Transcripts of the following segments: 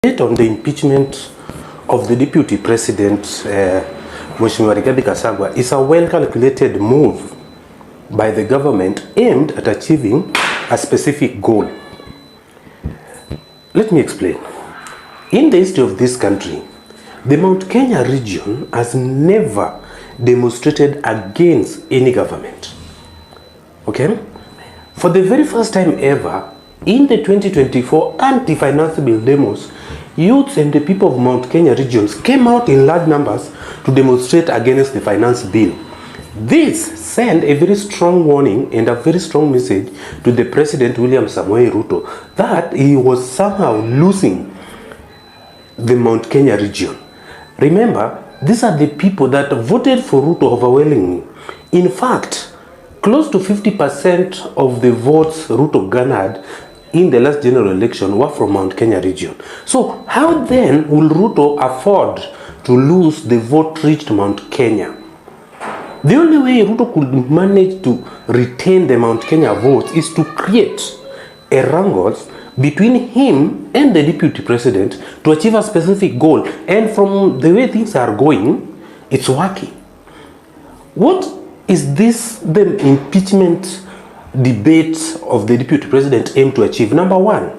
Debate on the impeachment of the Deputy President, Mheshimiwa DP Gachagua, is a well-calculated move by the government aimed at achieving a specific goal. Let me explain. In the history of this country, the Mount Kenya region has never demonstrated against any government. Okay? For the very first time ever, in the 2024 anti-finance bill demos, youths and the people of Mount Kenya regions came out in large numbers to demonstrate against the finance bill. This sent a very strong warning and a very strong message to the President William Samoei Ruto that he was somehow losing the Mount Kenya region. Remember, these are the people that voted for Ruto overwhelmingly. In fact, close to 50% of the votes Ruto garnered in the last general election were from Mount Kenya region. So how then will Ruto afford to lose the vote reached Mount Kenya? The only way Ruto could manage to retain the Mount Kenya votes is to create a wrangle between him and the deputy president to achieve a specific goal. And from the way things are going, it's working. What is this the impeachment debate of the deputy president aim to achieve? Number one,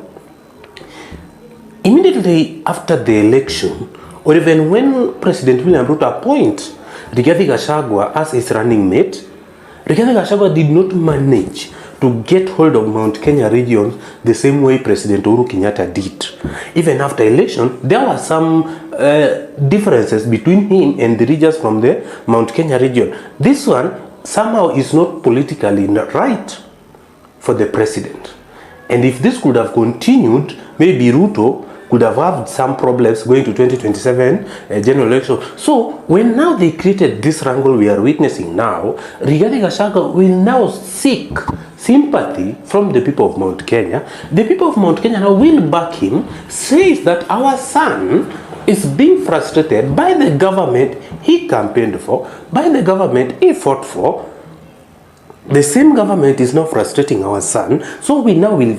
immediately after the election, or even when President William Ruto appointed DP Gachagua as his running mate, DP Gachagua did not manage to get hold of Mount Kenya region the same way President Uhuru Kenyatta did. Even after election, there were some differences between him and the regions from the Mount Kenya region. This one somehow is not politically right for the president. And if this could have continued, maybe Ruto could have had some problems going to 2027 general election. So when now they created this wrangle we are witnessing now, DP Gachagua will now seek sympathy from the people of Mount Kenya. The people of Mount Kenya now will back him, says that our son is being frustrated by the government he campaigned for, by the government he fought for. The same government is now frustrating our son, so we now will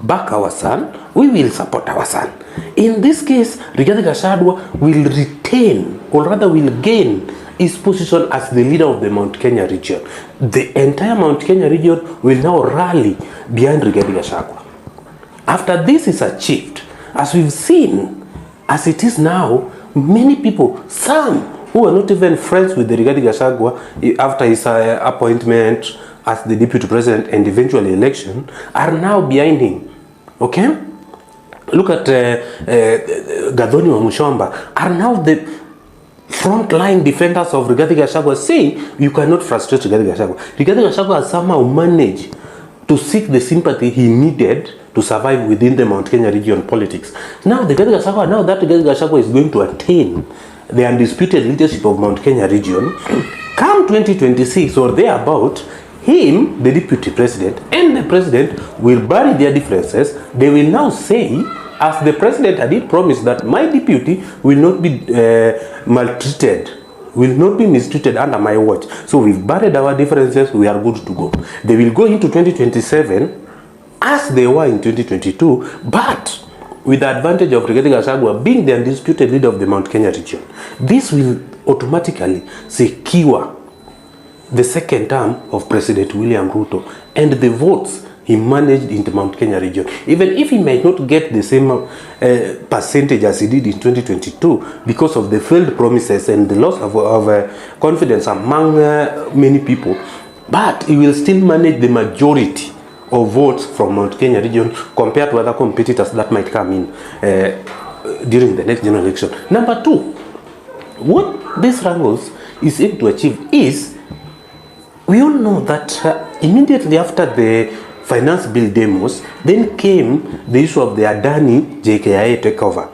back our son, we will support our son. In this case, DP Gachagua will retain, or rather will gain, his position as the leader of the Mount Kenya region. The entire Mount Kenya region will now rally behind DP Gachagua. After this is achieved, as we've seen, as it is now, many people, some who are not even friends with the DP Gachagua after his appointment as the deputy president and eventually election, are now behind him. Okay? Look at Gathoni wa Mushomba, are now the frontline defenders of DP Gachagua, saying you cannot frustrate DP Gachagua. DP Gachagua has somehow managed to seek the sympathy he needed to survive within the Mount Kenya region politics. Now the DP Gachagua, now that DP Gachagua is going to attain the undisputed leadership of Mount Kenya region, come 2026 or thereabout, him, the deputy president, and the president will bury their differences. They will now say, as the president had promised, that my deputy will not be maltreated, will not be mistreated under my watch. So we've buried our differences, we are good to go. They will go into 2027 as they were in 2022, but with the advantage of DP Gachagua being the undisputed leader of the Mount Kenya region. This will automatically secure the second term of President William Ruto and the votes he managed in the Mount Kenya region. Even if he might not get the same percentage as he did in 2022 because of the failed promises and the loss of confidence among many people, but he will still manage the majority of votes from Mount Kenya region compared to other competitors that might come in during the next general election. Number two, what this wrangles is aimed to achieve is, we all know that immediately after the finance bill demos, then came the issue of the Adani JKIA takeover.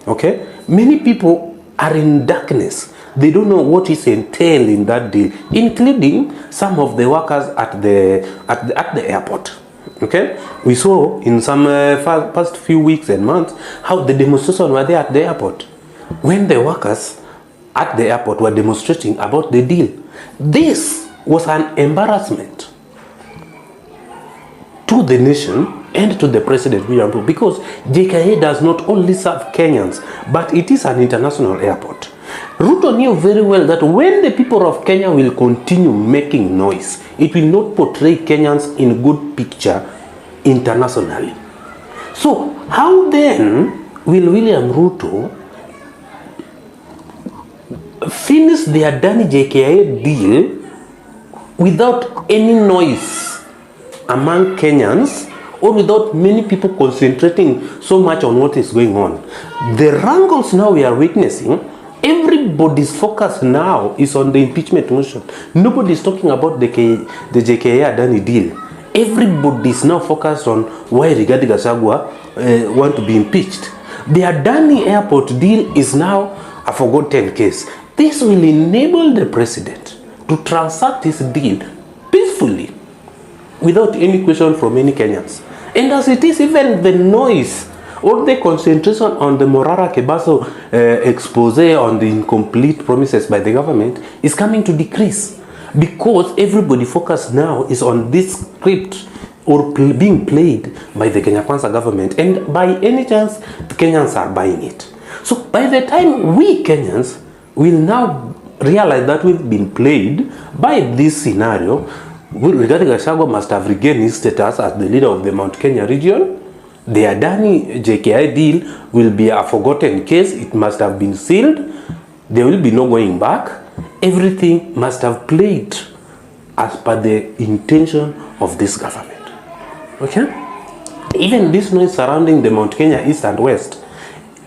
Okay? Many people are in darkness. They don't know what is entailed in that deal, including some of the workers at the airport. Okay? We saw in some past few weeks and months how the demonstrations were there at the airport, when the workers at the airport were demonstrating about the deal. This was an embarrassment to the nation and to the President William Ruto, because JKIA does not only serve Kenyans, but it is an international airport. Ruto knew very well that when the people of Kenya will continue making noise, it will not portray Kenyans in good picture internationally. So how then will William Ruto finish the Adani JKIA deal without any noise among Kenyans, or without many people concentrating so much on what is going on? The wrangles now we are witnessing, everybody's focus now is on the impeachment motion. Nobody is talking about the JKIA Adani deal. Everybody is now focused on why Rigathi Gachagua want to be impeached. The Adani airport deal is now a forgotten case. This will enable the president to transact his deal peacefully without any question from any Kenyans. And as it is, even the noise or the concentration on the Morara Kebaso expose on the incomplete promises by the government is coming to decrease, because everybody focus now is on this script or being played by the Kenya Kwanza government, and by any chance the Kenyans are buying it. So by the time we Kenyans will now realize that we've been played by this scenario, Rigathi Gachagua must have regained his status as the leader of the Mount Kenya region. The Adani JKI deal will be a forgotten case. It must have been sealed. There will be no going back. Everything must have played as per the intention of this government. Okay? Even this noise surrounding the Mount Kenya East and West,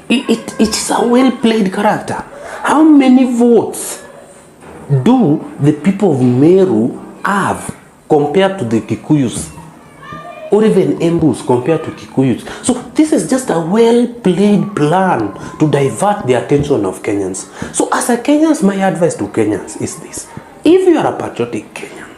it is a well-played character. How many votes do the people of Meru have compared to the Kikuyus, or even Embus compared to Kikuyus? So this is just a well-played plan to divert the attention of Kenyans. So as a Kenyans, my advice to Kenyans is this: if you are a patriotic Kenyan,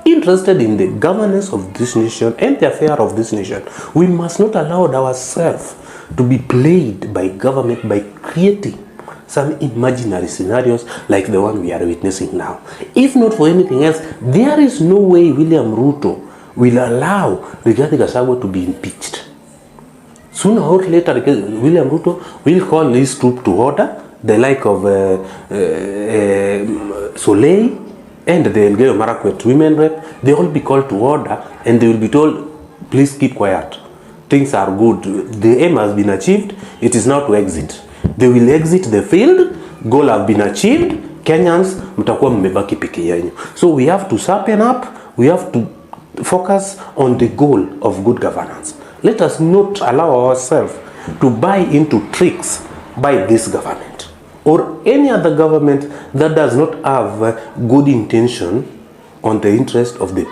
interested in the governance of this nation and the affair of this nation, we must not allow ourselves to be played by government by creating some imaginary scenarios like the one we are witnessing now. If not for anything else, there is no way William Ruto will allow Rigathi Gachagua to be impeached. Sooner or later, William Ruto will call his troop to order, the like of Soleil and the Elgeyo Marakwet women rep. They all be called to order, and they will be told, please keep quiet. Things are good. The aim has been achieved. It is now to exit. They will exit the field. Goal have been achieved. Kenyans, mtakuwa mmebaki peke yenu. So we have to sharpen up. We have to focus on the goal of good governance. Let us not allow ourselves to buy into tricks by this government or any other government that does not have good intention on the interest of the people.